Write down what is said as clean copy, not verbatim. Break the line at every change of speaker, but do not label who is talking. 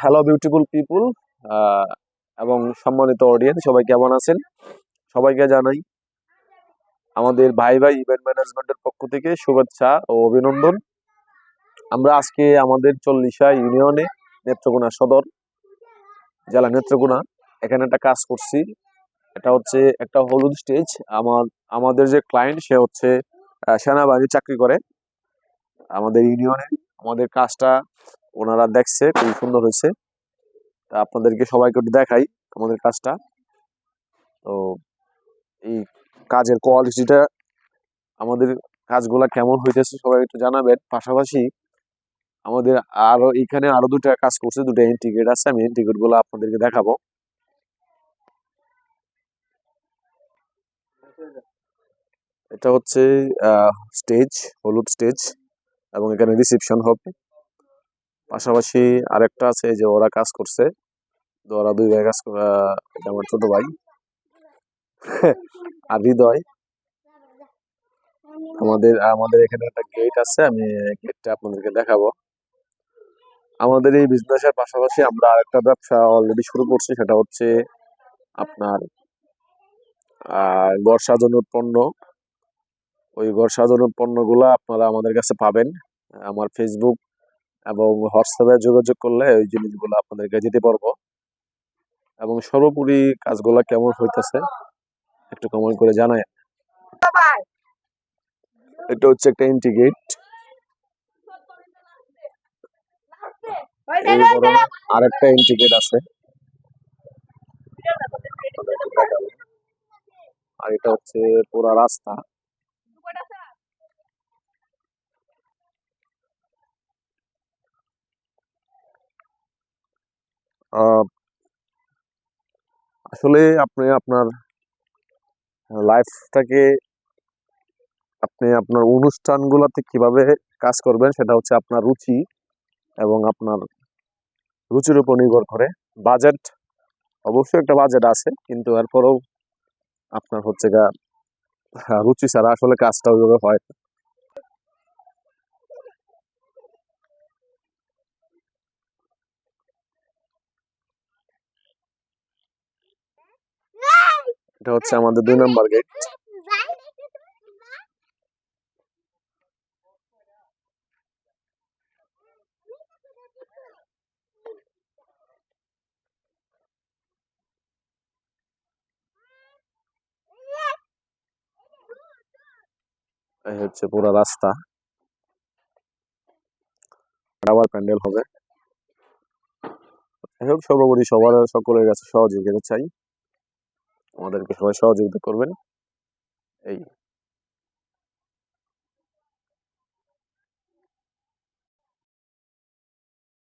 Hello beautiful পিপুল এবং সম্মানিত audience, সবাই কেমন আছেন? সবাইকে জানাই আমাদের ভাই ভাই ইভেন্ট ম্যানেজমেন্টের পক্ষ থেকে শুভেচ্ছা ও অভিনন্দন। আমরা আজকে আমাদের 40 ইউনিয়নে নেত্রকোনা সদর জেলা নেত্রকোনা এখানে একটা কাজ করছি। এটা হচ্ছে একটা হলুদ স্টেজ। আমাদের যে ক্লায়েন্ট সে হচ্ছে সেনাবাহিনী চাকরি করে আমাদের ইউনিয়নে। আমাদের কাজটা ওনারা দেখছে, খুব সুন্দর হয়েছে। তা আপনাদেরকে সবাইকে একটু দেখাই আমাদের কাজটা। তো এই কাজের কোয়ালিটিটা, আমাদের কাজগুলা কেমন হইতেছে সবাই একটু জানাবেন। পাশাপাশি আমাদের এখানে আরো দুটা কাজ করছে, দুটা ইন্টিগ্রেট আছে, আমি ইন্টিগ্রেট গুলো আপনাদেরকে দেখাবো। এটা হচ্ছে স্টেজ, হলুদ স্টেজ, এবং এখানে রিসেপশন হবে। পাশাপাশি আরেকটা আছে যে ওরা কাজ করছে, তো ওরা দুই ভাই কাজ এটা আমার ছোট ভাই আর হৃদয়। আমাদের আমাদের এখানে একটা গেট আছে, আমি গেটটা আপনাদেরকে দেখাবো। আমাদের এই বিজনেসের পাশাপাশি আমরা আরেকটা ব্যবসা অলরেডি শুরু করছি, সেটা হচ্ছে আপনার ঘর সাজানোর পণ্য। ওই ঘর সাজানোর পণ্যগুলো আপনারা আমাদের কাছে পাবেন। আমার ফেসবুক এবং হোয়াটসঅ্যাপে যোগাযোগ করলে ওই জিনিসগুলো আপনাদেরকে দিতে পারবো। এবং সর্বোপরি কাজগুলো কেমন হইতেছে একটু কমেন্ট করে জানায়। এটা হচ্ছে একটা ইন্টিগ্রেট। এই ধরনের আরেকটা ইন্টিগ্রেট আছে, আর এটা হচ্ছে পুরা রাস্তা। আসলে আপনি আপনার লাইফটাকে, আপনি আপনার অনুষ্ঠানগুলোতে কিভাবে কাজ করবেন সেটা হচ্ছে আপনার রুচি এবং আপনার রুচির উপর নির্ভর করে। বাজেট, অবশ্যই একটা বাজেট আছে, কিন্তু এরপরেও আপনার হচ্ছে রুচি ছাড়া আসলে কাজটা ওইভাবে হয় না। এটা হচ্ছে আমাদের 2 নম্বর গেট। এই হচ্ছে পুরো রাস্তা, আবার প্যান্ডেল হবে। যাই হোক, সর্বোপরি সকলের কাছে সহযোগিতা চাই, আমাদেরকে সবাই সহযোগিতা করবেন। এই